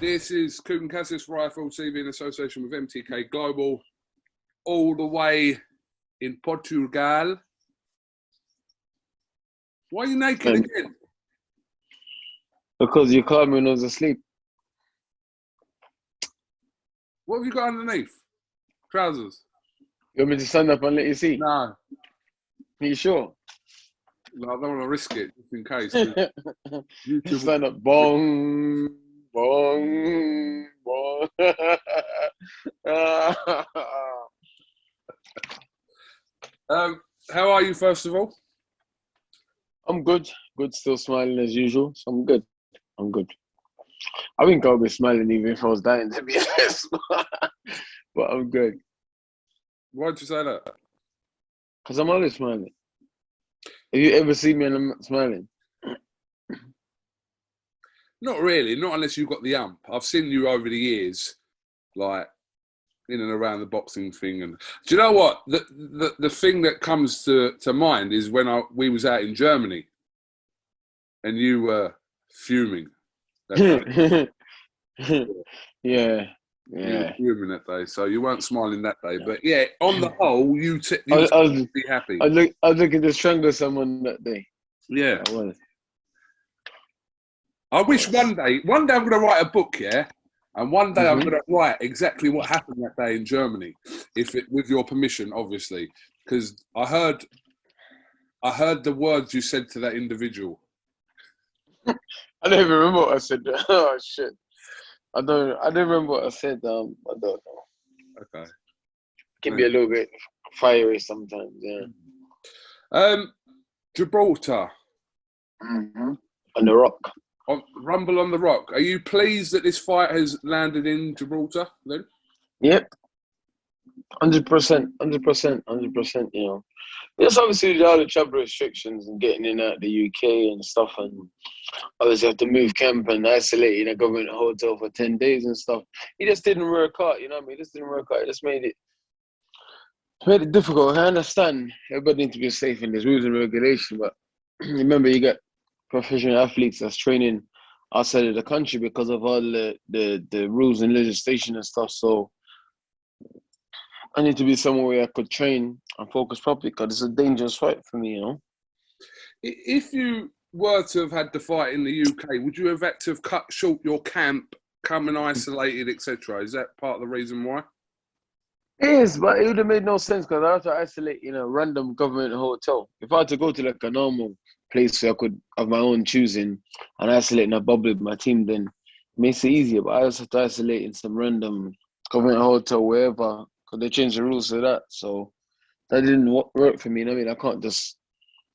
This is KUGAN CASSIUS Rifle TV in association with MTK Global, all the way in Portugal. Why are you naked again? Because you called me when I was asleep. What have you got underneath? Trousers? You want me to stand up and let you see? No. Are you sure? No, I don't want to risk it, just in case. YouTube stand up, bong, bong, bong. How are you, first of all? I'm good. Good, still smiling as usual. So I'm good. I'm good. I think I'll be smiling even if I was dying, to be honest. But I'm good. Why'd you say that? Because I'm always smiling. Have you ever seen me and I'm not smiling? Not really, not unless you've got the ump. I've seen you over the years, like, in and around the boxing thing. And do you know what? The thing that comes to mind is when we was out in Germany and you were fuming. Yeah. You were fuming that day, so you weren't smiling that day. But yeah, on the whole, you would be happy. I was looking to strangle someone that day. Yeah. I was. I wish one day I'm going to write a book, yeah? And one day I'm going to write exactly what happened that day in Germany, with your permission, obviously, because I heard the words you said to that individual. I don't even remember what I said. Oh shit! I don't remember what I said. I don't know. Okay. Can be a little bit fiery sometimes. Yeah. Gibraltar. On the rock. Rumble on the Rock. Are you pleased that this fight has landed in Gibraltar then? Yep. 100%. 100%. You know, yes, obviously with all the travel restrictions and getting in out the UK and stuff, and obviously have to move camp and isolate in a government hotel for 10 days and stuff. It just didn't work out. You know what I mean? It just didn't work out. It just made it difficult. I understand everybody needs to be safe in there's rules and regulation, but remember you got professional athletes that's training outside of the country because of all the rules and legislation and stuff. So I need to be somewhere where I could train and focus properly because it's a dangerous fight for me, you know. If you were to have had the fight in the UK, would you have had to have cut short your camp, come and isolated, etc.? Is that part of the reason why? It is, but it would have made no sense because I had to isolate in a random government hotel. If I had to go to like a normal place where I could have my own choosing and isolate in a bubble with my team, then it makes it easier. But I also have to isolate in some random government hotel wherever because they changed the rules to that. So that didn't work for me. I mean, I can't just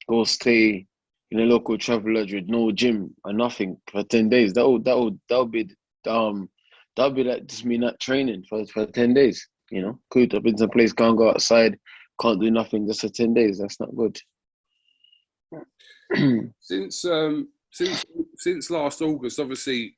go stay in a local travel lodge with no gym or nothing for 10 days. That would be like just me not training for 10 days. You know, could have been some place, can't go outside, can't do nothing just for 10 days. That's not good. Since last August, obviously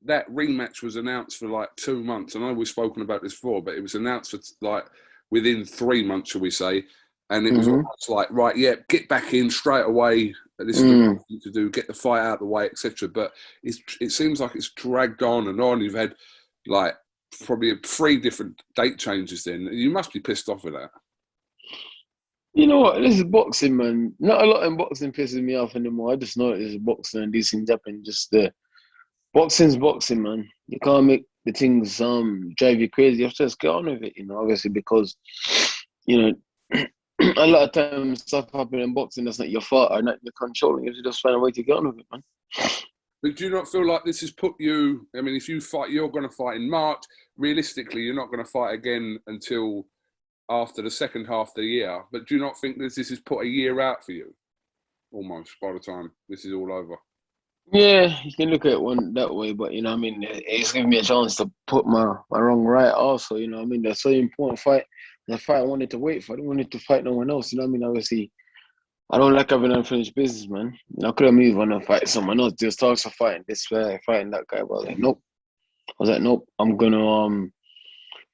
that rematch was announced for like 2 months. I know we've spoken about this before, but it was announced for like within 3 months, shall we say? And it was almost like, right, yeah, get back in straight away. This is the right thing to do. Get the fight out of the way, etc. But it seems like it's dragged on and on. You've had like probably 3 different date changes. Then you must be pissed off with that. You know what? This is boxing, man. Not a lot in boxing pisses me off anymore. I just know it is boxing and these things happen. Just boxing's boxing, man. You can't make the things drive you crazy. You have to just get on with it, you know. Obviously, because you know. A lot of times stuff happen in boxing that's not your fault or not your control. You have to just find a way to get on with it, man. But do you not feel like this has put you, I mean, if you fight, you're going to fight in March. Realistically, you're not going to fight again until after the second half of the year. But do you not think this has put a year out for you? Almost, by the time this is all over. Yeah, you can look at it that way, but, you know what I mean, it's giving me a chance to put my wrong right also, you know what I mean? That's so important fight. The fight I wanted to wait for. I didn't want it to fight no one else, you know what I mean? Obviously, I don't like having unfinished business, man. I could have moved on and fight someone else. Just talks of fighting this guy, fighting that guy. But I was like, nope. I'm going to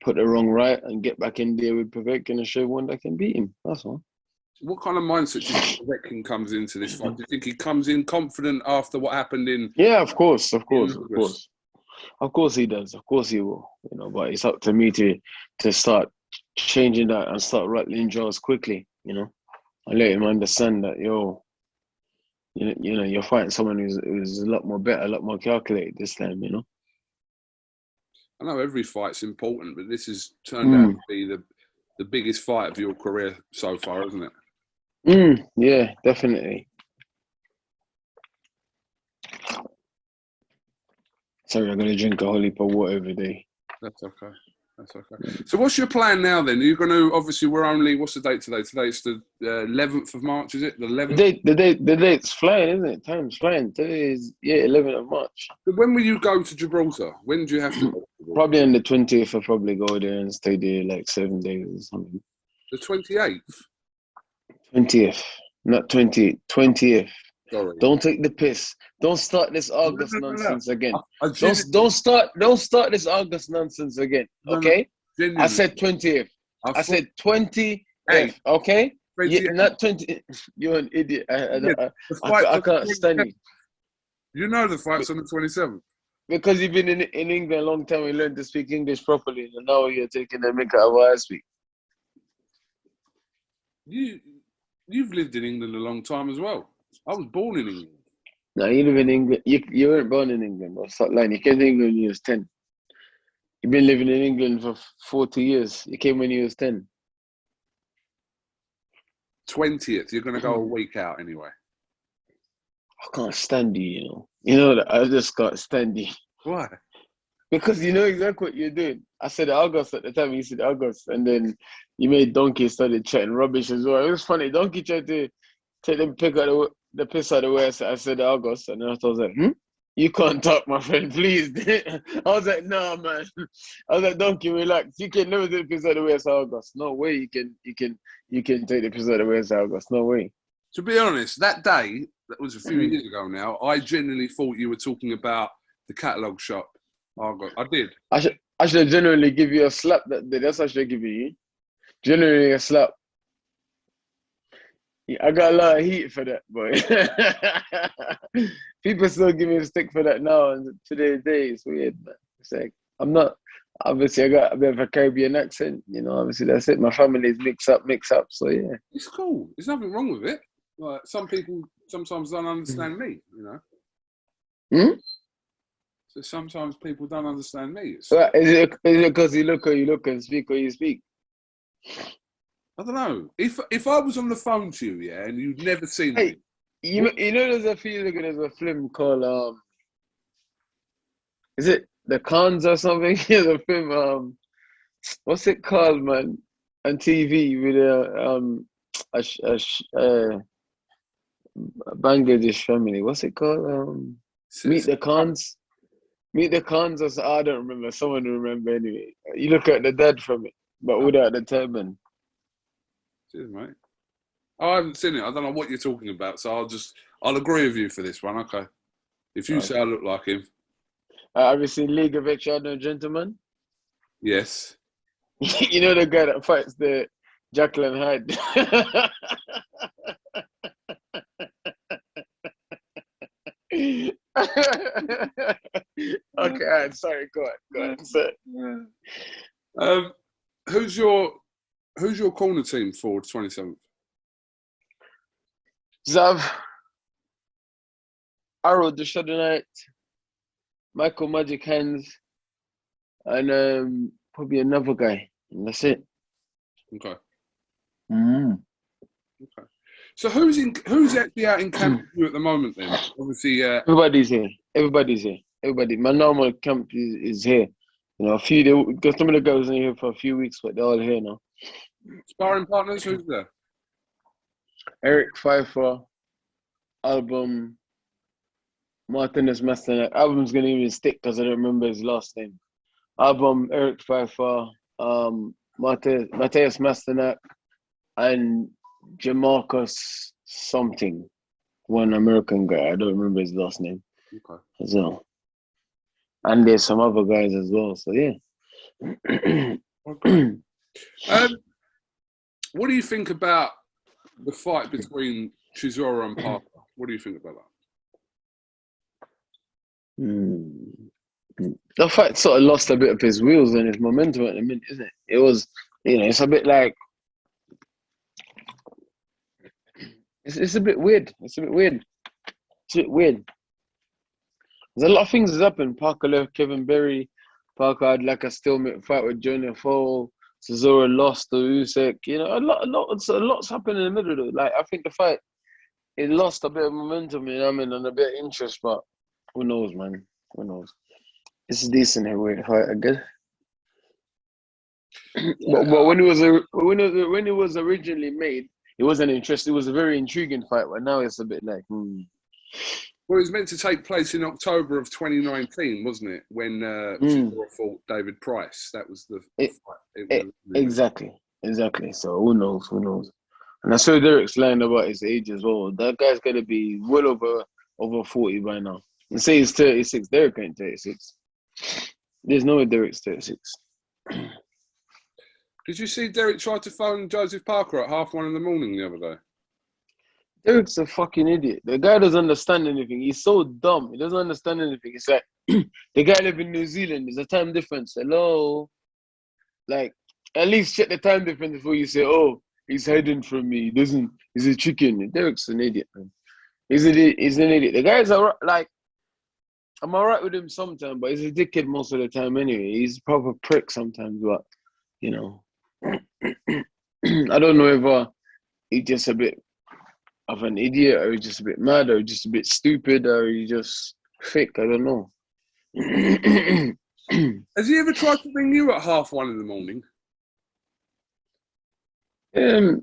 put the wrong right and get back in there with Povetkin and show one that can beat him. That's all. What kind of mindset do you think Povetkin comes into this fight? Do you think he comes in confident after what happened in... Yeah, of course. Of course he does. Of course he will. You know, but it's up to me to start changing that and start rattling jaws quickly. You know, and let him understand that you're fighting someone who's a lot more better, a lot more calculated this time. You know. I know every fight's important, but this has turned out to be the biggest fight of your career so far, isn't it? Yeah, definitely. Sorry, I'm gonna drink a whole heap of water every day. That's okay. That's okay. So what's your plan now then? Are you going to, obviously what's the date today? Today's the 11th of March, is it? The 11th? The date's flying, isn't it? Time's flying. Today is, 11th of March. When will you go to Gibraltar? When do you have to go? Probably on the 20th, I'll probably go there and stay there like 7 days or something. The 28th? 20th, not 20th, 20th. Sorry. Don't take the piss. Don't start this August nonsense again. Don't start this August nonsense again. Okay? I said 20th. I said 20th. Okay? Not 20. You're an idiot. I can't stand you. You know the fight's on the 27th. Because you've been in England a long time, you learned to speak English properly, and now you're taking the mick out of what I speak. You've lived in England a long time as well. I was born in England. No, you live in England. You weren't born in England. Stop lying. You came to England when you was 10. You've been living in England for 40 years. You came when you was 10. 20th. You're going to go a week out anyway. I can't stand you, you know. You know that I just can't stand you. Why? Because you know exactly what you're doing. I said August at the time. You said August. And then you made Donkey started chatting rubbish as well. It was funny. Donkey tried to take the piss out of the way. I said August. And then I was like, you can't talk, my friend, please. I was like, nah, man. I was like, Donkey, relax. You can never take the piss out of the way. It's August. No way you can take the piss out of the way. It's August. No way. To be honest, that day, that was a few years ago now, I genuinely thought you were talking about the catalogue shop. I did. I should genuinely give you a slap that day. That's what I should give you. Genuinely a slap. Yeah, I got a lot of heat for that, boy. People still give me a stick for that now, and today's day it's weird, man. It's like, I'm not, obviously I got a bit of a Caribbean accent, you know, obviously that's it. My family's mix up, so yeah. It's cool. There's nothing wrong with it. Like, some people sometimes don't understand me, you know. So sometimes people don't understand me. Well, is it because you look how you look and speak how you speak? I don't know. If I was on the phone to you, yeah, and you'd never seen me. You know there's a film called is it The Cons or something? There's a film, what's it called, man? On TV with a Bangladesh family. What's it called? Meet the Cons. Meet the Cons. I don't remember. Someone will remember anyway. You look at the dad from it, but without the turban. Cheers, mate. I haven't seen it. I don't know what you're talking about, so I'll agree with you for this one. Okay. If you say I look like him. Have you seen League of Extraordinary Gentlemen? Yes. You know the guy that fights the Jacqueline Hyde. Okay, I'm sorry. Go on. Sir. Who's your corner team for the 27th? Zav, Arrow the Shadow Knight, Michael Magic Hands, and probably another guy. And that's it. Okay. Okay. So who's actually out in camp with you at the moment then? Obviously, everybody's here. Everybody. My normal camp is here. You know, some of the guys are here for a few weeks, but they're all here now. Sparring partners, who's there? Eric Pfeiffer, Album, Martinez Masternak. Album's gonna even stick because I don't remember his last name. Album, Eric Pfeiffer, Matthias Masternak, and Jamarcus something. One American guy. I don't remember his last name. Okay. As well. And there's some other guys as well. So yeah. Okay. What do you think about the fight between Chisora and Parker? What do you think about The fight sort of lost a bit of his wheels and his momentum at the minute, isn't it? It was, it's a bit like it's a bit weird. It's a bit weird. It's a bit weird. There's a lot of things that's happened. Parker left Kevin Berry. Parker had like a stalemate fight with Junior Fall. Chisora lost to Usyk. Lot's happened in the middle though. Like I think the fight it lost a bit of momentum, and a bit of interest, but who knows, man? Who knows? It's a decent heavyweight fight, I guess. But when it was originally made, it wasn't interesting. It was a very intriguing fight, but now it's a bit like. Well, it was meant to take place in October of 2019, wasn't it? When Chisora fought David Price. That was the fight. Exactly. So who knows? And I saw Derek's lying about his age as well. That guy's gonna be well over 40 by now. And say he's 36. Derek ain't 36. There's no way Derek's 36. Did you see Derek tried to phone Joseph Parker at 1:30 in the morning the other day? Derek's a fucking idiot. The guy doesn't understand anything. He's so dumb. He doesn't understand anything. It's like the guy lives in New Zealand. There's a time difference. Hello, like at least check the time difference before you say, "Oh, he's hiding from me." He's a chicken. Derek's an idiot, man. He's an idiot. The guy's like. I'm alright with him sometimes, but he's a dickhead most of the time anyway. He's a proper prick sometimes, but I don't know if he's just a bit of an idiot, or he's just a bit mad, or just a bit stupid, or he's just fake. I don't know. Has he ever tried to ring you at 1:30 in the morning? I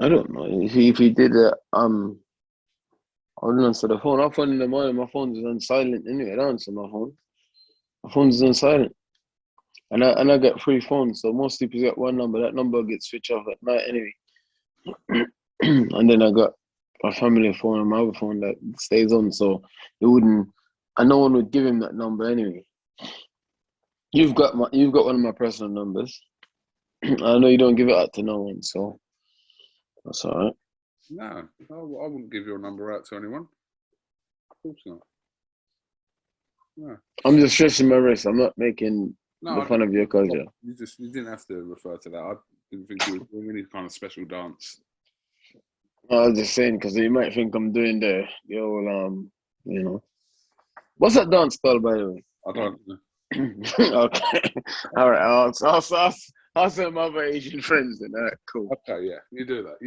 don't know if he did it. I wouldn't answer the phone. I phone in the morning. My phone is on silent anyway. I don't answer my phone. My phone is on silent, and I get 3 phones. So most people get one number. That number gets switched off at night anyway. And then I got a family phone and my other phone that stays on. So it wouldn't. And no one would give him that number anyway. You've got one of my personal numbers. I know you don't give it out to no one, so that's all right. No, I wouldn't give your number out to anyone. Of course not. No. I'm just stretching my wrist. I'm not making fun of your culture. You didn't have to refer to that. I didn't think you were doing any kind of special dance. I was just saying because you might think I'm doing the old, What's that dance called, by the way? I don't know. Okay. All right. I'll send my other Asian friends then. All right, cool. Okay, yeah. You do that.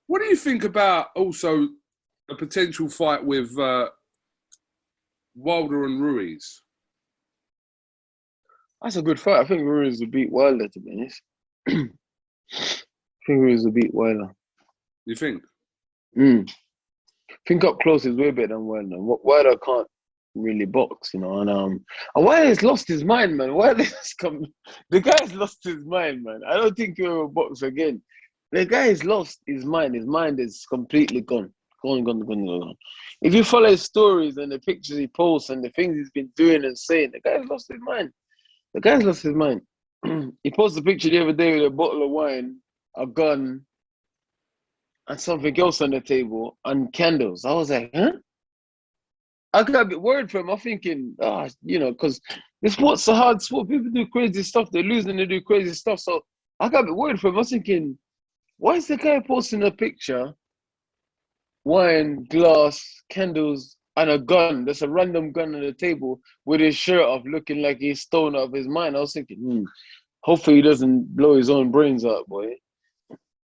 What do you think about also a potential fight with Wilder and Ruiz? That's a good fight. I think Ruiz will beat Wilder, to be honest. I think Ruiz will beat Wilder. You think? I think up close is way better than Wilder. Wilder can't really box, and Wilder's lost his mind, man. The guy's lost his mind, man. I don't think he'll box again. The guy's lost his mind. His mind is completely gone. Gone. If you follow his stories and the pictures he posts and the things he's been doing and saying, the guy's lost his mind. He posted a picture the other day with a bottle of wine, a gun, and something else on the table, and candles. I was like, huh? I got a bit worried for him. I'm thinking, because this sport's a hard sport. People do crazy stuff. They lose and they do crazy stuff. So I got a bit worried for him. I was thinking, why is the guy posting a picture, wine, glass, candles, and a gun? There's a random gun on the table with his shirt off, looking like he's stoned out of his mind. I was thinking, hopefully he doesn't blow his own brains out, boy.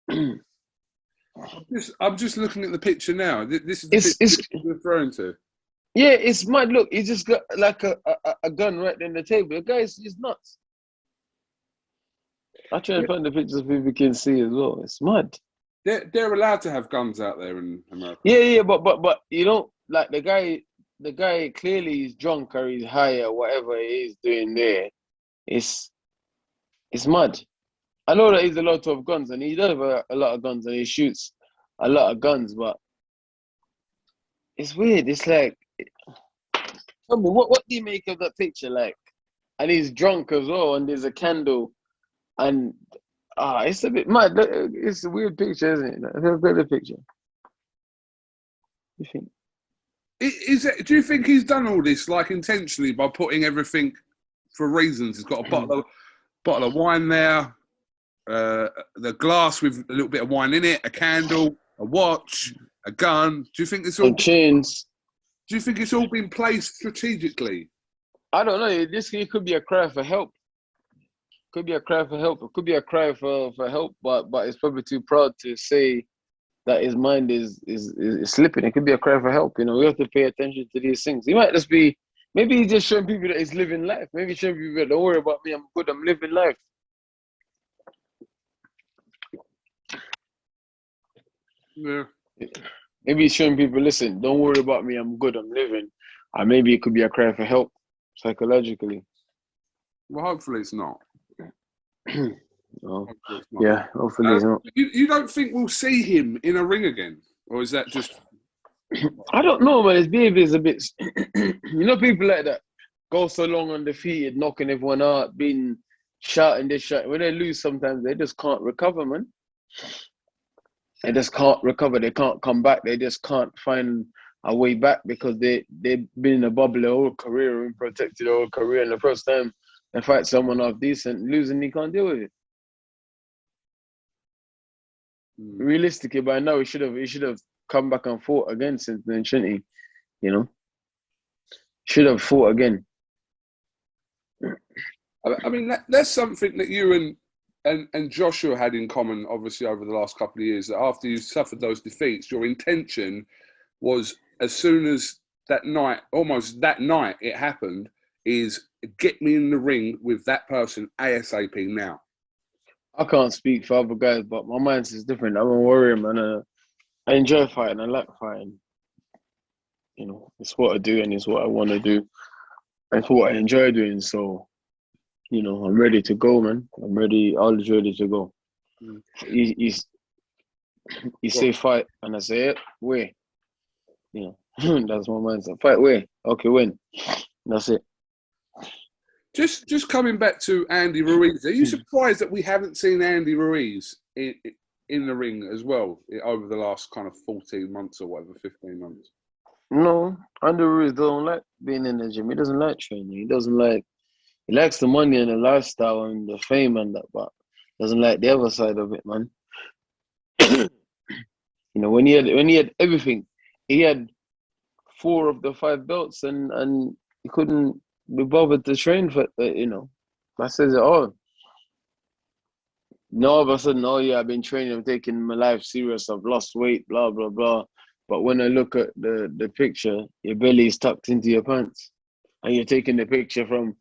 I'm just looking at the picture now. This is the picture you're referring to. Yeah, it's mad. Look, he just got like a gun right on the table. The guy's just nuts. I try and find the pictures people can see as well. It's mad. They're allowed to have guns out there in America. Yeah, but like the guy clearly is drunk or he's high or whatever he's doing there. It's mad. I know that he's allowed to have guns, and he does have a lot of guns, and he shoots a lot of guns, but it's weird. It's like, tell me, what do you make of that picture? Like, and he's drunk as well, and there's a candle, and it's a bit mad. It's a weird picture, isn't it? It's a better picture. You think? Is it? Do you think he's done all this like intentionally by putting everything for reasons? He's got a bottle of wine there, the glass with a little bit of wine in it, a candle, a watch, a gun. Do you think it's all? And chains. Do you think it's all been placed strategically? I don't know. It could be a cry for help. Could be a cry for help. It could be a cry for help, but it's probably too proud to say that his mind is slipping. It could be a cry for help. You know, we have to pay attention to these things. He might just be, maybe he's just showing people that he's living life. Maybe he's showing people that don't worry about me. I'm good. I'm living life. Yeah. Maybe he's showing people, listen, don't worry about me. I'm good. I'm living. Or maybe it could be a cry for help psychologically. Well, hopefully it's not. Oh, yeah, hopefully it's not. You don't think we'll see him in a ring again? Or is that just... I don't know, man. His behavior is a bit... you know, people like that go so long undefeated, knocking everyone out, being shouting this shot. When they lose sometimes, they just can't recover, man. They just can't recover. They can't come back. They just can't find a way back because they've been in a bubble their whole career and protected their whole career. And the first time they fight someone half decent, losing, he can't deal with it. Realistically, by now he should have come back and fought again since then, shouldn't he? You know, should have fought again. I mean, that's something that you and Joshua had in common, obviously, over the last couple of years. That after you suffered those defeats, your intention was, as soon as that night, almost that night, it happened, is get me in the ring with that person ASAP now. I can't speak for other guys, but my mindset is different. I'm a warrior, man. I enjoy fighting. I like fighting. You know, it's what I do and it's what I want to do. It's what I enjoy doing. So, you know, I'm ready to go, man. I'm ready, always ready to go. You say fight, and I say it, where? You know, that's my mindset. Fight where? Okay, when? That's it. Just coming back to Andy Ruiz, are you surprised that we haven't seen Andy Ruiz in the ring as well over the last kind of 14 months or whatever, 15 months? No, Andy Ruiz don't like being in the gym. He doesn't like training. He likes the money and the lifestyle and the fame and that, but doesn't like the other side of it, man. You know, when he had everything, he had 4 of the 5 belts and he couldn't be bothered to train for, you know, that says it all. Now all of a sudden, oh yeah, I've been training, I'm taking my life serious, I've lost weight, blah, blah, blah. But when I look at the picture, your belly is tucked into your pants. And you're taking the picture from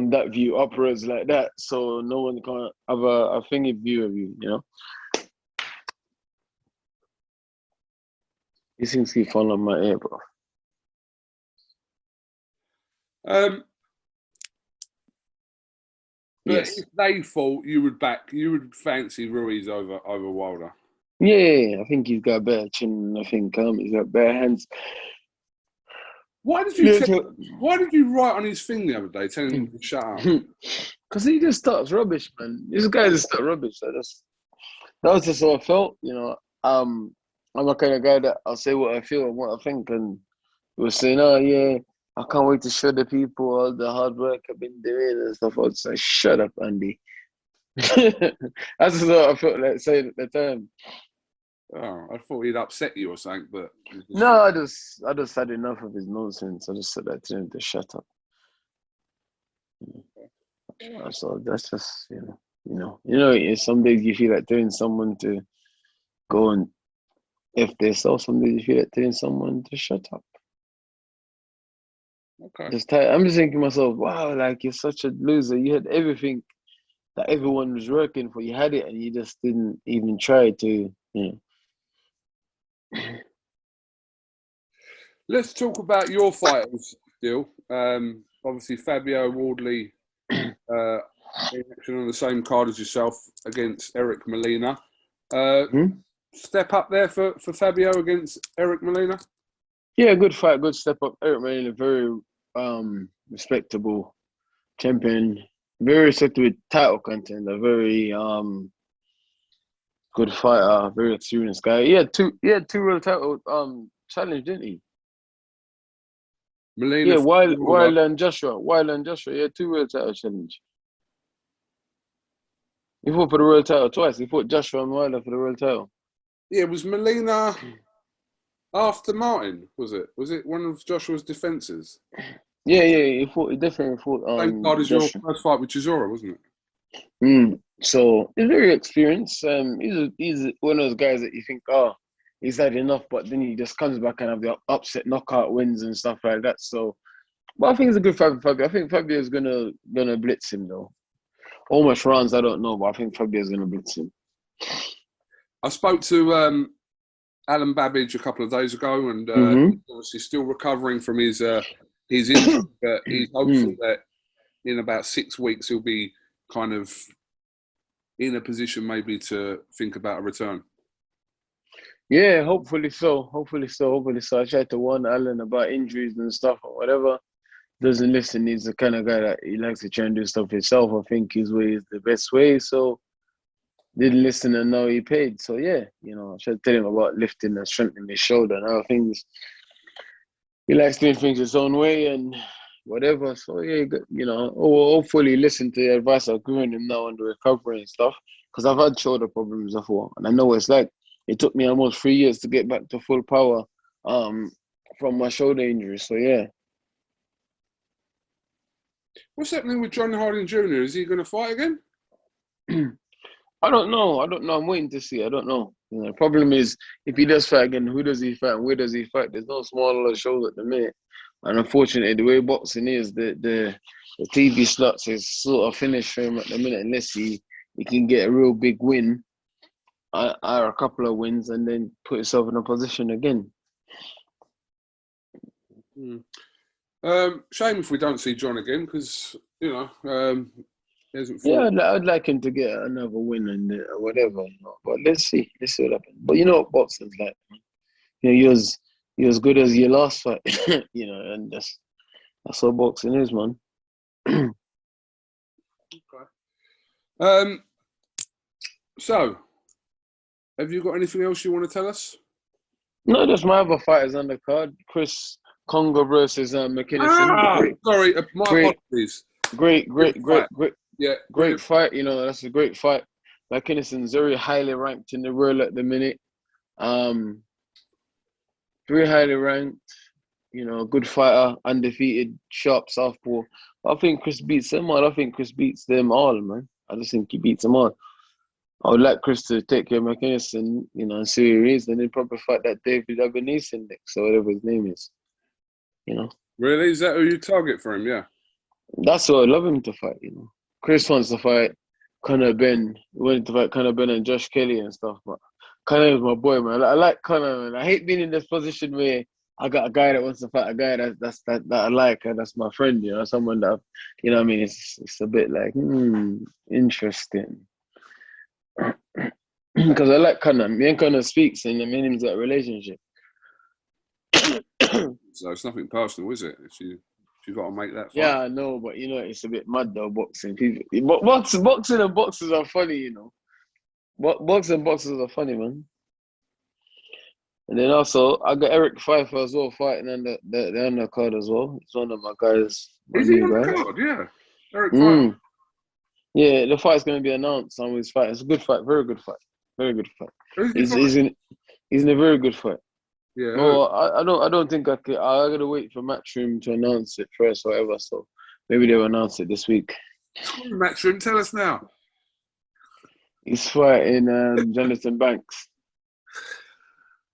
that view upwards like that, so no one can have a thingy view of you, you know? These things keep falling on my ear, bro. Yes. If they fought, you would fancy Ruiz over Wilder. Yeah, I think he's got a better chin. I think he's got better hands. Why did you write on his thing the other day telling him to shut up? Because he just starts rubbish, man. This guy just starts rubbish. That was just how I felt, you know. I'm a kind of guy that I'll say what I feel and what I think, and he was saying, oh yeah, I can't wait to show the people all the hard work I've been doing and stuff. I would say, shut up, Andy. That's just what I felt like saying at the time. Oh, I thought he'd upset you or something, but no, I just had enough of his nonsense. I just said that to him to shut up. So that's just some days you feel like telling someone to go and if they saw some days you feel like telling someone to shut up. Okay. I'm just thinking to myself, wow, like you're such a loser. You had everything that everyone was working for. You had it, and you just didn't even try to, you know. Let's talk about your fighters, Dill. Obviously, Fabio Wardley in action on the same card as yourself against Eric Molina. Step up there for Fabio against Eric Molina? Yeah, good fight, good step up. Eric Molina, very respectable champion, very respectable title contender, very good fighter, very experienced guy. He had two world title challenge, didn't he? Molina. Yeah, Wilder and Joshua. Yeah, 2 world title challenge. He fought for the world title twice. He fought Joshua and Wilder for the world title. Yeah, was Molina after Martin? Was it? Was it one of Joshua's defences? Yeah. He definitely fought. Same card as your Joshua. first fight with Chisora, wasn't it? So he's very experienced. He's one of those guys that you think, oh, he's had enough, but then he just comes back and have the upset knockout wins and stuff like that. So, but I think it's a good fight for Fabio. I think Fabio is gonna blitz him though. How much rounds I don't know, but I think Fabio is gonna blitz him. I spoke to Alan Babbage a couple of days ago, and he's obviously still recovering from his injury, but he's hopeful that in about 6 weeks he'll be kind of in a position maybe to think about a return. Yeah, hopefully so. I tried to warn Alan about injuries and stuff or whatever. Doesn't listen. He's the kind of guy that he likes to try and do stuff himself. I think his way is the best way. So didn't listen and now he paid. So yeah, I tried to tell him about lifting and strengthening his shoulder and other things. He likes doing things his own way and whatever. So yeah, hopefully listen to the advice I've given him now on the recovery and stuff. Because I've had shoulder problems before, and I know what it's like. It took me almost 3 years to get back to full power from my shoulder injury. So yeah. What's happening with John Harding Jr.? Is he going to fight again? I don't know. I'm waiting to see. I don't know. The problem is, if he does fight again, who does he fight and where does he fight? There's no smaller shows at the minute. And unfortunately, the way boxing is, the TV slots is sort of finished for him at the minute unless he can get a real big win or a couple of wins and then put himself in a position again. Shame if we don't see John again because, he hasn't fought. Yeah, I'd like him to get another win and whatever, But let's see what happens. But you know what boxing's like, man. You're as good as your last fight, and that's what boxing is, man. Okay. So, have you got anything else you want to tell us? No, just my other fighters on the card. Chris Congo versus McKinnison. Sorry, my apologies. Great fight. That's a great fight. McKinnison's very highly ranked in the world at the minute. Very highly ranked. Good fighter, undefeated, sharp southpaw. I think Chris beats them all. Man. I just think he beats them all. I would like Chris to take care of McKinnison, and see who he is, and then probably fight that David Abenise next, or whatever his name is. Really? Is that who you target for him? Yeah. That's what I love him to fight, Chris wants to fight Conor Ben. He wanted to fight Conor Ben and Josh Kelly and stuff, but Conor is my boy, man. I like Conor, man. I hate being in this position where I got a guy that wants to fight a guy that I like, and that's my friend, someone that, what I mean? It's a bit like, interesting. Because I like Conor. Me and Conor speaks, and me and him's got a relationship. So it's nothing personal, is it? If you got to make that fight. Yeah, I know, but it's a bit mad though. Boxing, boxing and boxers are funny, Boxing and boxers are funny, man. And then also, I got Eric Pfeiffer as well fighting on the undercard as well. He's one of my guys. Is he on the card? Yeah, Eric Pfeiffer. Yeah, the fight's going to be announced on his fight. It's a good fight, very good fight. He's in a very good fight. Yeah. No, I don't think I could. I got to wait for Matchroom to announce it first, or whatever. So maybe they'll announce it this week. Matchroom, tell us now. He's fighting Jonathan Banks.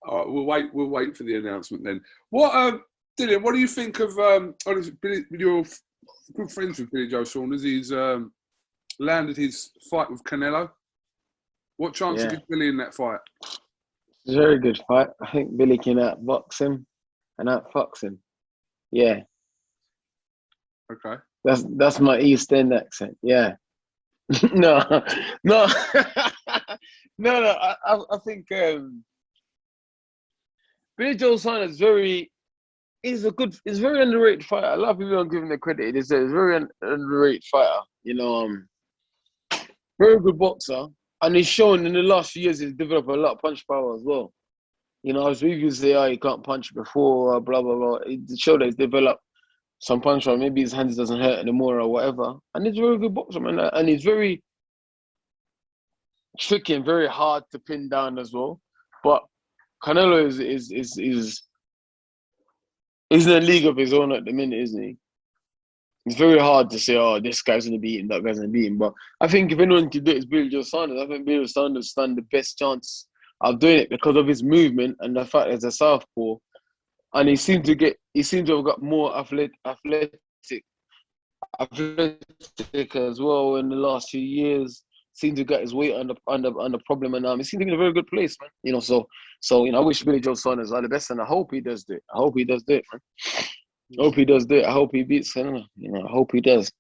All right, we'll wait for the announcement then. Dillian, what do you think of your good friends with Billy Joe Saunders? He's landed his fight with Canelo. What chance is Billy in that fight? It's a very good fight. I think Billy can outbox him and outfox him. Yeah. Okay. That's my East End accent. Yeah. No. I think Billy Joe Saunders is very underrated fighter. A lot of people don't give him the credit. He's a very underrated fighter. Very good boxer. And he's shown in the last few years he's developed a lot of punch power as well. As reviews say, he can't punch before, blah, blah, blah. It showed that he's developed some punch, or maybe his hands doesn't hurt anymore or whatever. And he's a very good boxer, man. And he's very tricky and very hard to pin down as well. But Canelo is in a league of his own at the minute, isn't he? It's very hard to say, oh, this guy's going to beat him, that guy's going to beat him. But I think if anyone can do it, it's Billy Joe Saunders. I think Billy Joe Saunders stand the best chance of doing it because of his movement and the fact that he's a southpaw. And he seemed to have got more athletic as well in the last few years. Seemed to get his weight under problem, and he seemed to be in a very good place, man. You know, so I wish Billy Joe Saunders all the best, and I hope he does it. I hope he does it, man. I hope he does it. I hope he beats him. You know, I hope he does.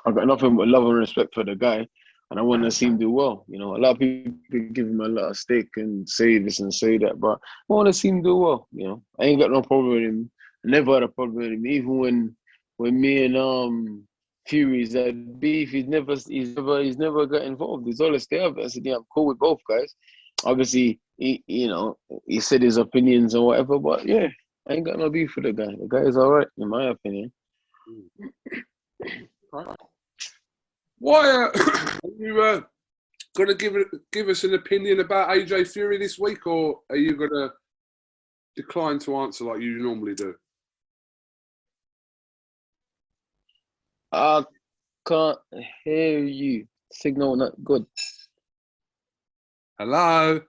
I've got nothing but love and respect for the guy, and I want to see him do well. You know, a lot of people give him a lot of stick and say this and say that, but I want to see him do well. You know, I ain't got no problem with him. I never had a problem with him, even when me and Fury's had beef. He's never got involved. He's always stay up. I said, yeah, I'm cool with both guys. Obviously, he said his opinions or whatever, but yeah, I ain't got no beef with the guy. The guy is all right, in my opinion. Why are you going to give us an opinion about AJ Fury this week, or are you going to decline to answer like you normally do? I can't hear you. Signal not good. Hello?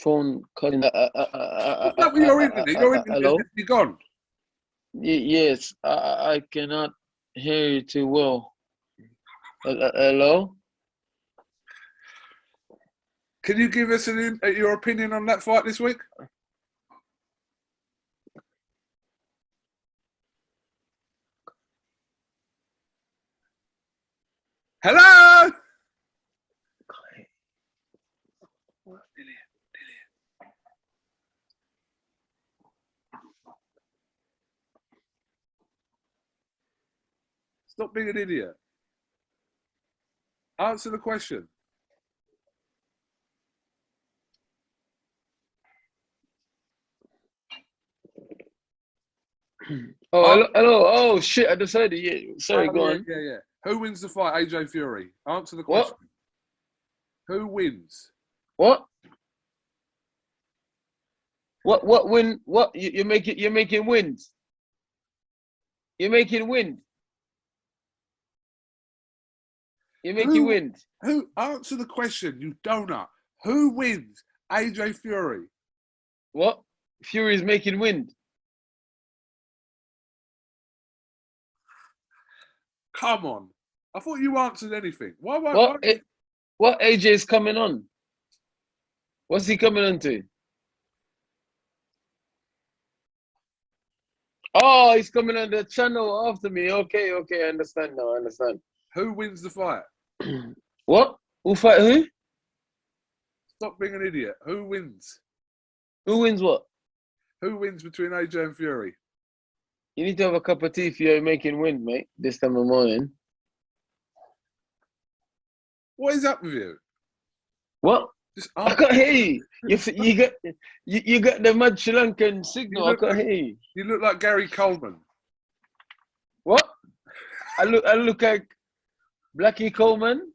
Phone cutting. What's up with your internet? Your internet Hello? is gone. Yes, I cannot hear you too well. Hello? Can you give us your opinion on that fight this week? Hello? Stop being an idiot. Answer the question. Oh, hello. Oh, shit, I decided. Yeah, sorry, go on. Yeah. Who wins the fight, AJ Fury? Answer the question. What? Who wins? What? What win? What you're making wins? You're making wind. You're making wind. Who? Answer the question, you donut. Who wins? AJ Fury. What? Fury's making wind. Come on. I thought you answered anything. Why? What AJ's coming on? What's he coming on to? Oh, he's coming on the channel after me. Okay, I understand now. I understand. Who wins the fight? What? Who fight who? Stop being an idiot. Who wins? Who wins what? Who wins between AJ and Fury? You need to have a cup of tea if you're making wind, mate, this time of morning. What is up with you? What? I can't hear you. You got the mad Sri Lankan signal. I can't hear you. You look like Gary Coleman. What? I look like Blackie Coleman.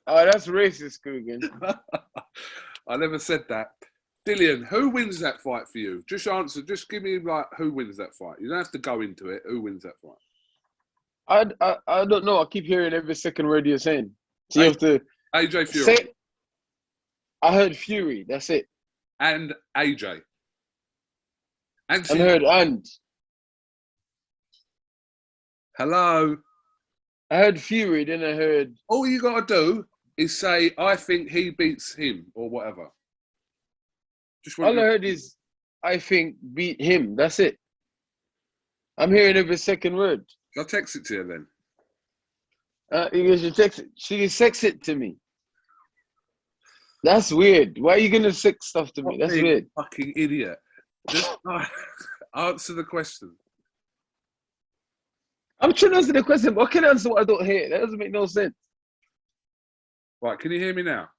Oh, that's racist, KUGAN. I never said that. Dillian, who wins that fight for you? Just answer. Just give me like who wins that fight. You don't have to go into it. Who wins that fight? I don't know. I keep hearing every second word you're saying. So you have to AJ Fury. say. I heard Fury. That's it. And AJ. I heard and. Hello. I heard Fury. Then I heard. All you got to do is say, "I think he beats him" or whatever. All I heard is, "I think beat him." That's it. I'm hearing every second word. I'll text it to you then. You should text it. She sex it to me. That's weird. Why are you gonna sex stuff to me? That's weird. Fucking idiot. Just answer the question. I'm trying to answer the question, but I can't answer what I don't hear. That doesn't make no sense. Right, can you hear me now?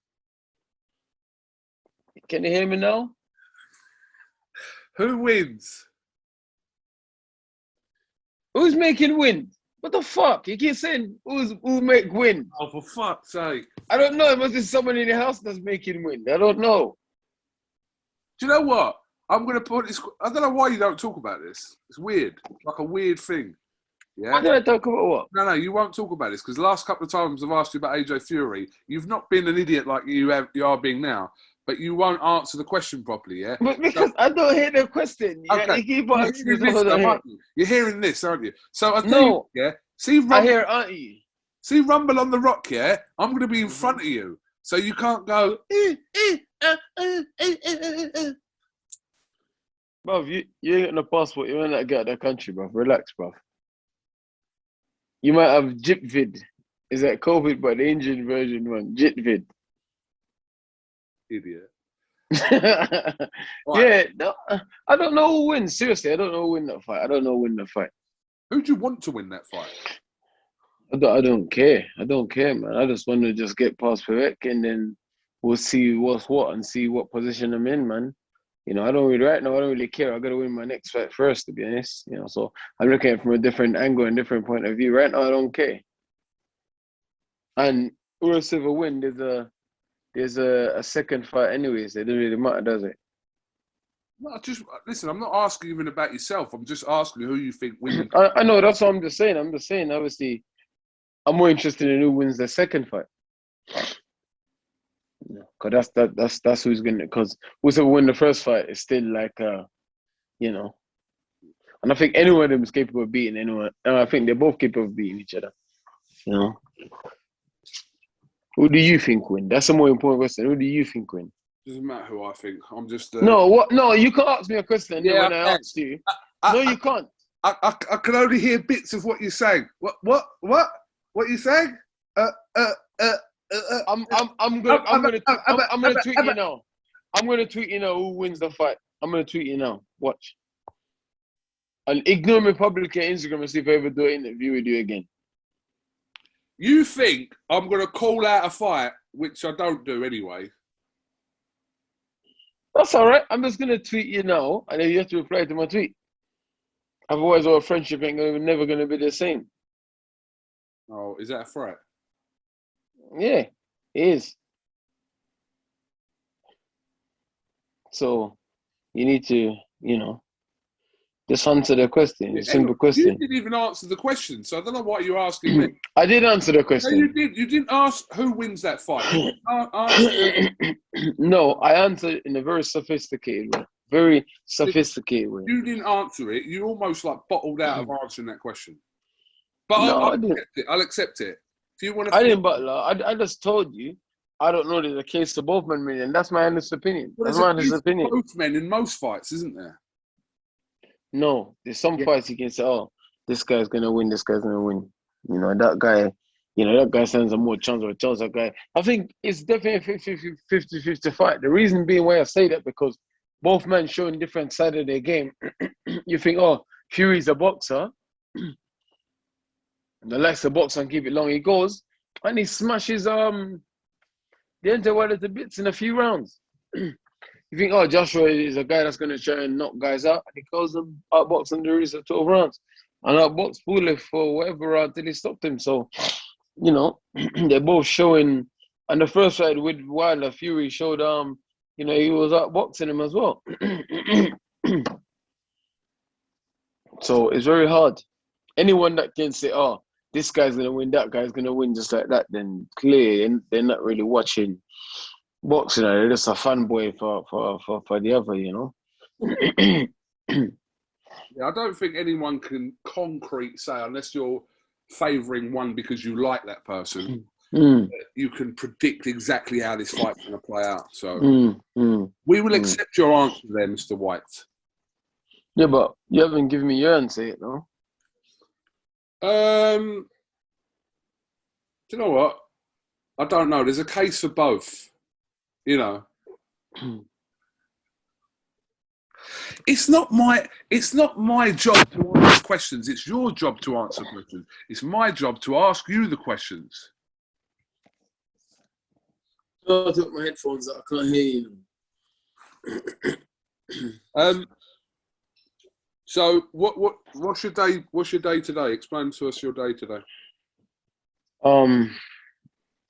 Can you hear me now? Who wins? Who's making wind? What the fuck? You keep saying who make wind? Oh, for fuck's sake! I don't know. It must be someone in the house that's making wind. I don't know. Do you know what? I'm going to put this. I don't know why you don't talk about this. It's weird, like a weird thing. Yeah. What did I talk about? What? No, you won't talk about this because the last couple of times I've asked you about AJ Fury, you've not been an idiot like you are being now, but you won't answer the question properly. Yeah. But because I don't hear the question. Yeah, Okay. you keep asking this. You're hearing this, aren't you? So I No. yeah. See, I hear auntie. See Rumble on the Rock, yeah? I'm going to be in front of you. So you can't go... Bruv, you ain't got no passport. You might not get out of the country, bruv. Relax, bruv. You might have JIPVID. Is that COVID, but the Indian version one? JIPVID. Idiot. Yeah, no, I don't know who wins. Seriously, I don't know who win that fight. I don't know who win the fight. Who do you want to win that fight? I don't care. I don't care, man. I just want to just get past Povetkin and then we'll see what's what and see what position I'm in, man. You know, right now, I don't really care. I got to win my next fight first, to be honest. You know, so I'm looking at it from a different angle and different point of view. Right now, I don't care. And Ruiz Silva win, there's a second fight anyways. It doesn't really matter, does it? No, just listen. I'm not asking even about yourself. I'm just asking who you think wins. I know, that's what I'm just saying. Obviously, I'm more interested in who wins the second fight. Because that's who's gonna. Because whoever win the first fight is still like, you know. And I think any one of them is capable of beating anyone. And I think they're both capable of beating each other. You know. Who do you think win? That's a more important question. Who do you think win? Doesn't matter who I think. I'm just. No, what? No, you can't ask me a question. Yeah, when I asked you. No, you can't. I can only hear bits of what you're saying. What you saying? I'm gonna tweet you now. I'm gonna tweet you now who wins the fight. I'm gonna tweet you now. Watch. And ignore me publicly on Instagram and see if I ever do an interview with you again. You think I'm gonna call out a fight, which I don't do anyway. That's all right. I'm just gonna tweet you now, and then you have to reply to my tweet. Otherwise, our friendship never gonna be the same. Oh, is that a threat? Yeah, it is. So you need to, just answer the question. It's a simple question. You didn't even answer the question, so I don't know what you're asking me. I did answer the question. No, you did. You didn't ask who wins that fight. No, I answered in a very sophisticated way. Very sophisticated way. You didn't answer it. You almost like bottled out of answering that question. But No, I'll accept it. If you want to, I didn't bottle. I just told you. I don't know. There's a case to both men, and that's my honest opinion. Well, that's my honest opinion. Both men in most fights, isn't there? No, there's some fights you can say, oh, this guy's gonna win. This guy's gonna win. That guy stands a more chance of a chance. That guy. I think it's definitely a 50-50 fight. The reason being why I say that because both men showing different side of their game. You think, oh, Fury's a boxer. The likes of boxer and keep it long. He goes and he smashes the Interwilder to bits in a few rounds. You think, oh, Joshua is a guy that's going to try and knock guys out. And he goes and outboxing the Ruiz for 12 rounds. And outboxed Pulev for whatever round till he stopped him. So, they're both showing. And the first fight with Wilder, Fury showed, he was outboxing him as well. So it's very hard. Anyone that can say, oh, this guy's going to win, that guy's going to win just like that, then clearly they're not really watching boxing. They're just a fanboy for the other, Yeah, I don't think anyone can concrete say, unless you're favouring one because you like that person, you can predict exactly how this fight's going to play out. So we will accept your answer there, Mr. White. Yeah, but you haven't given me your answer yet, no? Do you know what? I don't know. There's a case for both. It's not my job to answer questions. It's your job to answer questions. It's my job to ask you the questions. I took my headphones out. I can't hear you. So what's your day? What's your day today? Explain to us your day today.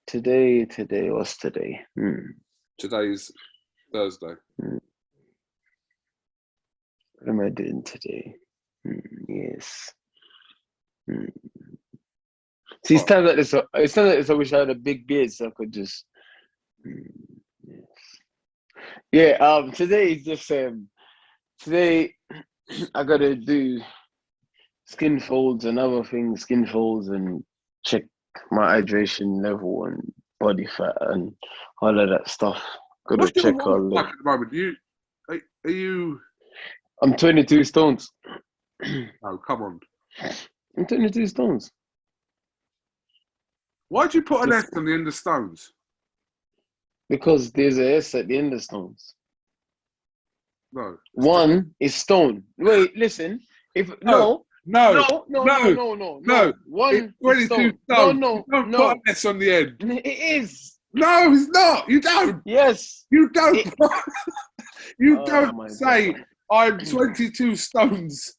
Today, what's today? Today's Thursday. What am I doing today? Yes. See, it's times like this. It's times like this. I wish I had a big beard so I could just. Yes. Yeah. Today is just today I gotta do skin folds and other things, skin folds and check my hydration level and body fat and all of that stuff. Gotta What's your check weight all like that. at the moment? Are you? I'm 22 stones. Oh, come on. I'm 22 stones. Why'd you put an Just S on the end of stones? because there's a S at the end of stones. No. One is stone. Wait, listen. If No. no. One It's 22 stone. stones. No. Don't put an S on the end. It is. No, it's not. You don't. Yes. You don't. You Oh don't my say God. I'm 22 stones.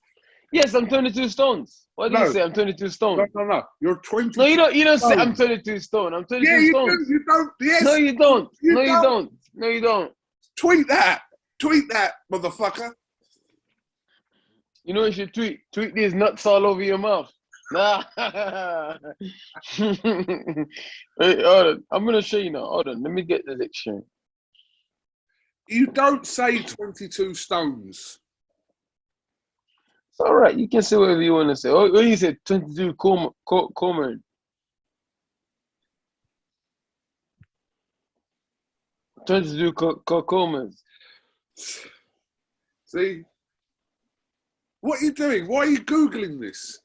Yes, I'm 22 stones. What do you No. say? I'm 22 stone. No. You're 22. No, you don't. You don't say I'm stones. 22 stone. I'm 22 Yeah, you stones. do. You don't. Yes. No, you don't. You No, you don't. don't. No, you don't. Tweet that. Tweet that, motherfucker. You know what you should tweet? Tweet these nuts all over your mouth. Nah. Wait, hold on. I'm gonna show you now. Hold on. Let me get the dictionary. You don't say 22 stones. It's all right. You can say whatever you want to say. Oh, you said 22 Comer. 22 Comers. See? What are you doing? Why are you Googling this?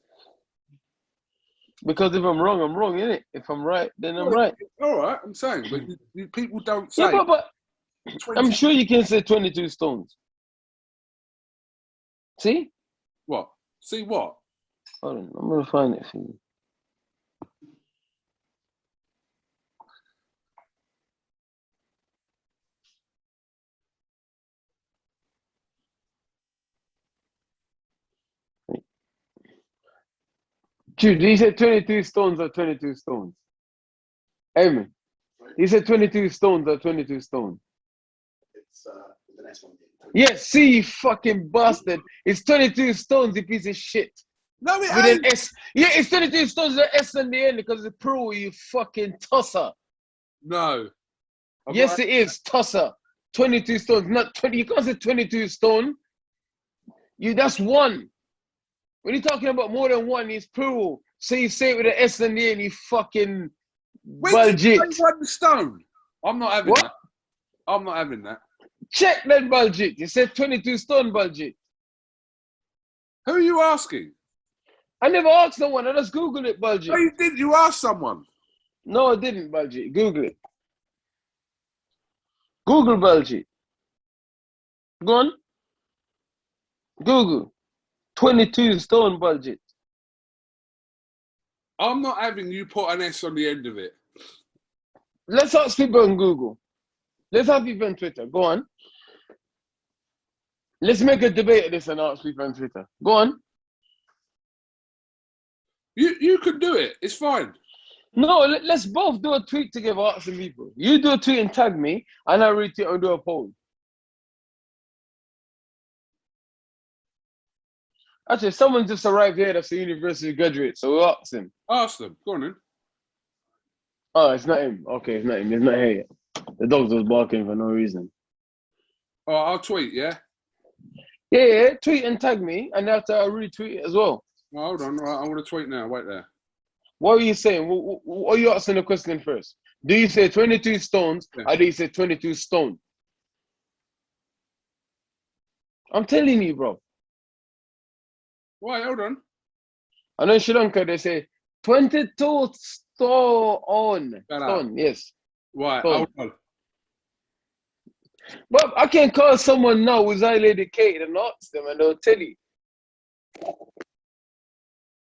Because if I'm wrong, I'm wrong, innit? If I'm right, then I'm right. All right, I'm saying, but people don't say. Yeah, but 20, I'm sure you can say 22 stones. See? What? See what? Hold on. I'm going to find it for you. Dude, he said 22 stones or 22 stones. Amen. He said 22 stones or 22 stones. It's the next one. Yes, see, you fucking bastard. It's 22 stones, you piece of shit. No, it With ain't. an S. Yeah, it's 22 stones with an S in the end because it's pro, you fucking tosser. No. Yes, it is, tosser. 22 stones, not 20. You can't say 22 stone. That's one. When you're talking about more than one, it's plural. So you say it with an S in the end, you fucking When did you Baljit. say 1 stone? I'm not having What? that. I'm not having that. Check that Baljit. You said 22 stone Baljit. Who are you asking? I never asked no one. I just Googled it, No, Baljit. you didn't. You asked someone. No, I didn't, Baljit. Google it. Google Baljit. Go on. Google. 22 stone Baljit. I'm not having you put an S on the end of it. Let's ask people on Google. Let's have people on Twitter. Go on. Let's make a debate of this and ask people on Twitter. Go on. You can do it. It's fine. No, let's both do a tweet together asking people. You do a tweet and tag me, and I retweet and do a poll. Actually, someone just arrived here that's a university graduate, so we'll ask him. Ask them. Go on then. Oh, it's not him. Okay, it's not him. He's not here yet. The dog was barking for no reason. Oh, I'll tweet, yeah? Yeah, tweet and tag me, and after I retweet it as well. Oh, hold on. Right, I'm going to tweet now. Wait there. What are you saying? What are you asking the question first? Do you say 22 stones, or do you say 22 stone? I'm telling you, bro. Wait, hold on. I know in Sri Lanka they say 22 stone. Stone, yes. Right, Stone. hold on. But I can call someone now who's highly educated and ask them, and they'll tell you.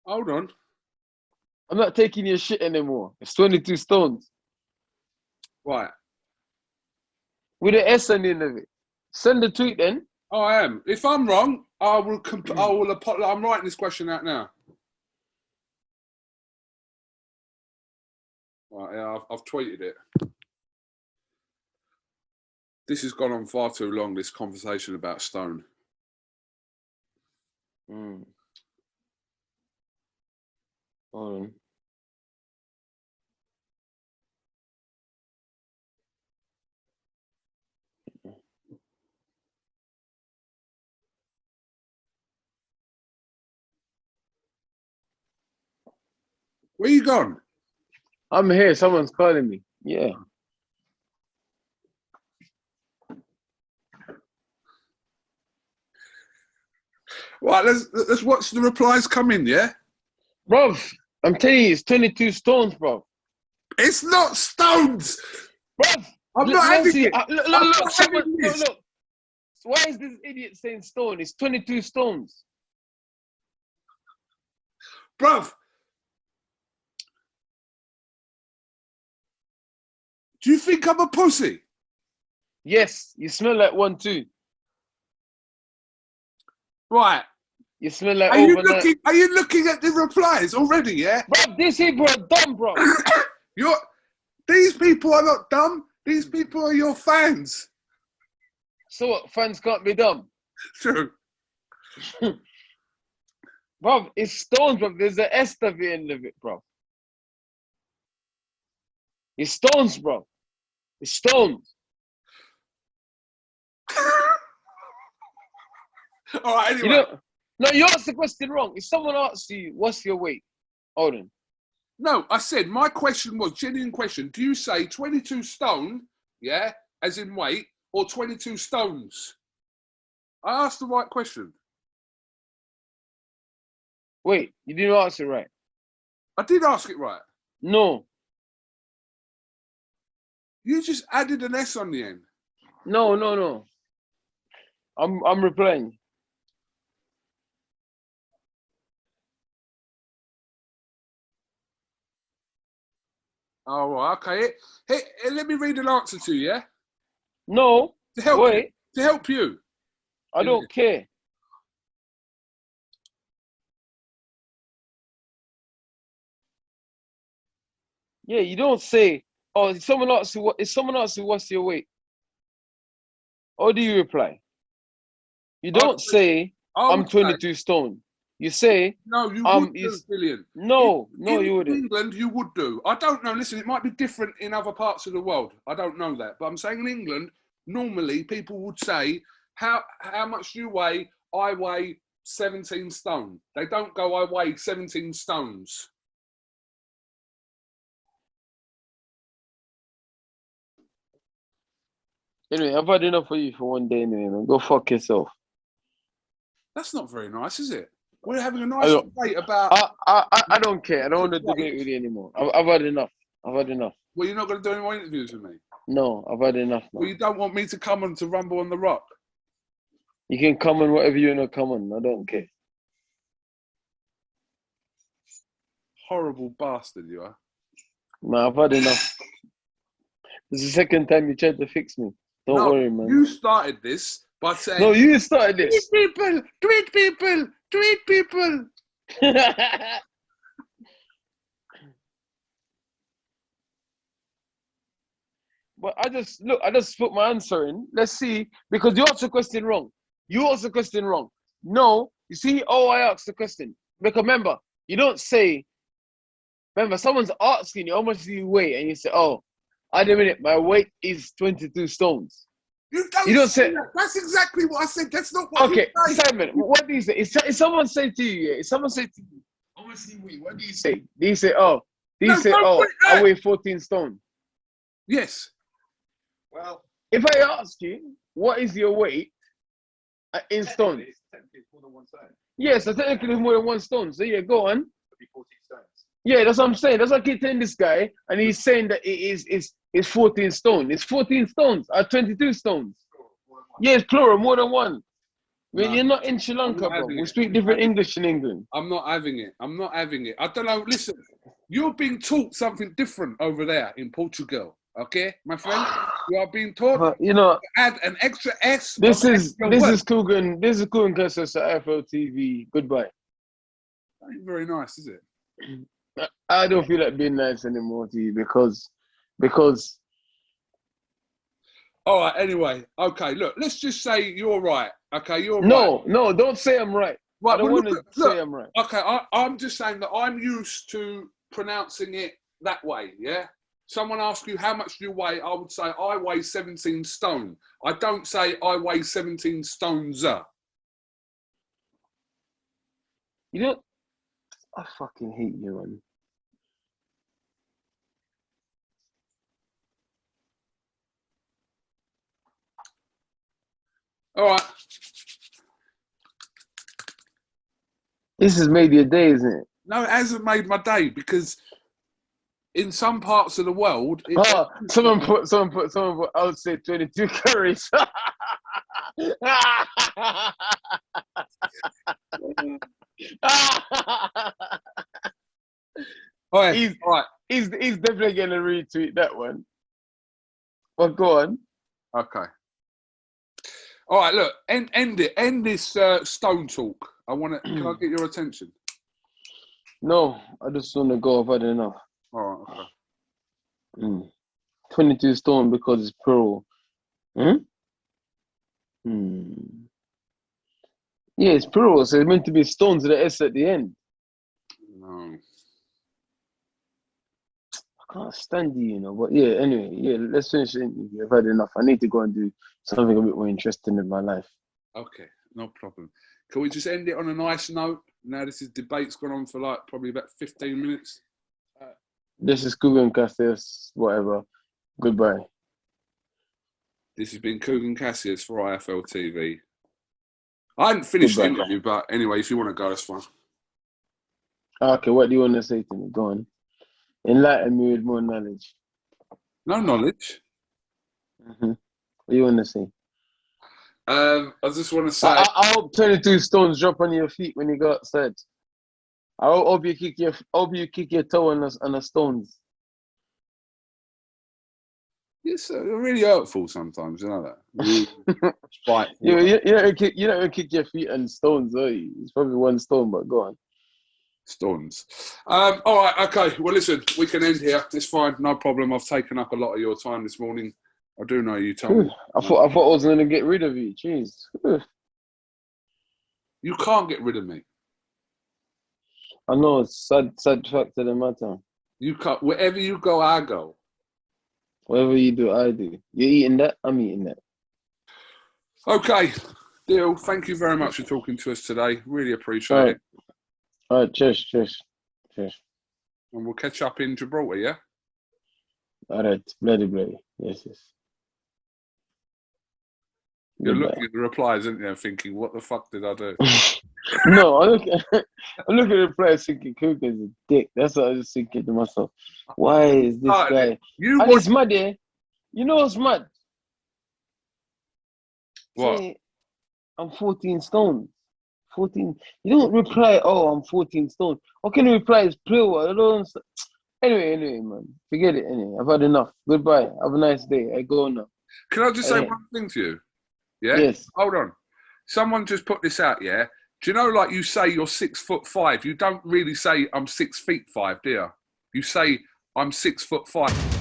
Hold on. I'm not taking your shit anymore. It's 22 stones. Right. With an S on the end of it. Send the tweet then. Oh, I am. If I'm wrong, I will. I'm writing this question out now. Right, yeah, I've tweeted it. This has gone on far too long. This conversation about Stone. Hold on. Where you gone? I'm here. Someone's calling me. Yeah. Right, let's watch the replies come in, yeah? Bruv, I'm telling you, it's 22 stones, bro. It's not stones! Bruv, I'm not having it. Look. Why is this idiot saying stone? It's 22 stones. Bruv. Do you think I'm a pussy? Yes, you smell like one too. Right. You smell like Are overnight. you looking at the replies already, yeah? Bro, these people are dumb, bro. These people are not dumb. These people are your fans. So what? Fans can't be dumb. True. Bro, it's stones, bro. There's an S at the end of it, bro. It's stones, bro. It's stones. All right, anyway. You know, no, you asked the question wrong. If someone asks you, what's your weight? Hold on. No, I said my question was genuine question. Do you say 22 stone, yeah, as in weight, or 22 stones? I asked the right question. Wait, you didn't answer right. I did ask it right. No. You just added an S on the end. No. I'm replying. Oh, right, okay. Hey, let me read an answer to you, yeah? No. To help Wait. you. To help you. I don't care. Yeah, you don't say, oh, if someone asks you what's your weight? Or do you reply? You don't say, I'm 22 stone. You say, no, you would do, Dillian. No, in you wouldn't. England, you would do. I don't know. Listen, it might be different in other parts of the world. I don't know that. But I'm saying in England, normally people would say, how much do you weigh? I weigh 17 stone. They don't go, I weigh 17 stones. Anyway, I've had enough for you for one day anyway, man. Go fuck yourself. That's not very nice, is it? We're having a nice debate about... I don't care. I don't want to debate with you anymore. I've had enough. I've had enough. Well, you're not going to do any more interviews with me? No, I've had enough now. Well, you don't want me to come on to Rumble on the Rock? You can come on whatever you want to come on. I don't care. Horrible bastard you are. Man, I've had enough. This is the second time you tried to fix me. Don't worry, man. You started this by saying... No, you started this. Tweet people. But I just put my answer in. Let's see, because you asked the question wrong. No, you see, I asked the question. Because remember, you don't say, remember, someone's asking you how much do you weigh, and you say, wait a minute, my weight is 22 stones. You don't say that. That's exactly what I said. That's not what you say. Simon, what do you say? If someone say to you, how much do you weigh? What do you say? Do you say, I weigh 14 stone? Yes. Well, if I ask you, what is your weight in stones? Technically, it's more than 1 stone. Yes, so technically it's more than 1 stone. So yeah, go on. It'll be 14 stones. Yeah, that's what I'm saying. That's what I keep telling this guy, and he's saying that it's 14 stone. It's 14 stones, 22 stones. Yeah, it's plural, more than 1. I mean, you're not in Sri Lanka, bro. We speak different English in England. I'm not having it. I don't know. Listen, you're being taught something different over there in Portugal. Okay, my friend? You are being taught But, to add an extra S. this on is extra word. KUGAN. This is KUGAN CASSIUS at FLTV. Goodbye. That ain't very nice, is it? I don't feel like being nice anymore to you because. All right. Anyway, okay. Look, let's just say you're right. Okay, you're right. No, don't say I'm right. Right. I don't well, want to look, say I'm right. Okay, I'm just saying that I'm used to pronouncing it that way. Yeah. Someone asks you how much do you weigh, I would say I weigh 17 stone. I don't say I weigh 17 stones. You know, I fucking hate you, man. All right. This has made your day, isn't it? No, it hasn't made my day because in some parts of the world, Someone put. I would say 22 carries. All right. He's definitely gonna retweet that one. But go on. Okay. All right. Look, end it. End this stone talk. I want to. Can I get your attention? No, I just want to go. I've had enough. All right. Okay. 22 stone because it's plural. Yeah, it's plural, so it's meant to be stones with the S at the end. No. I can't stand you, But yeah, anyway, let's finish the interview. I've had enough. I need to go and do something a bit more interesting in my life. Okay, no problem. Can we just end it on a nice note? Now this debate's gone on for like probably about 15 minutes. This is KUGAN CASSIUS, whatever. Goodbye. This has been KUGAN CASSIUS for IFL TV. I hadn't finished the interview, but anyway, if you want to go, that's fine. Okay, what do you want to say to me? Go on. Enlighten me with more knowledge. No knowledge. What do you want to say? I just want to say. I hope 22 stones drop on your feet when you go outside. I hope you kick your toe on the stones. It's really hurtful sometimes, you know that. Spiteful. You don't kick your feet on stones, are you? It's probably one stone, but go on. Stones. All right, okay. Well, listen, we can end here. It's fine, no problem. I've taken up a lot of your time this morning. I do know you told me. I thought I was going to get rid of you. Jeez. You can't get rid of me. I know, it's sad fact of the matter. You can't. Wherever you go, I go. Whatever you do, I do. You're eating that, I'm eating that. Okay, deal. Thank you very much for talking to us today. Really appreciate it. All right, cheers. And we'll catch up in Gibraltar, yeah? All right, bloody. Yes. You're looking at the replies, aren't you, thinking, what the fuck did I do? No, I'm looking at the replies thinking KUGAN's a dick. That's what I was thinking to myself. Why is this guy? And it's mad, eh? You know what's mad? What? Say, I'm 14 stones. 14. You don't reply, oh, I'm 14 stones. How can you reply? It's plural. I don't understand. Anyway, man. Forget it. Anyway, I've had enough. Goodbye. Have a nice day. I go now. Can I just say one thing to you? Yeah? Yes. Hold on. Someone just put this out, yeah? Do you know, like you say you're 6'5", you don't really say I'm 6'5", do you? You say I'm 6'5".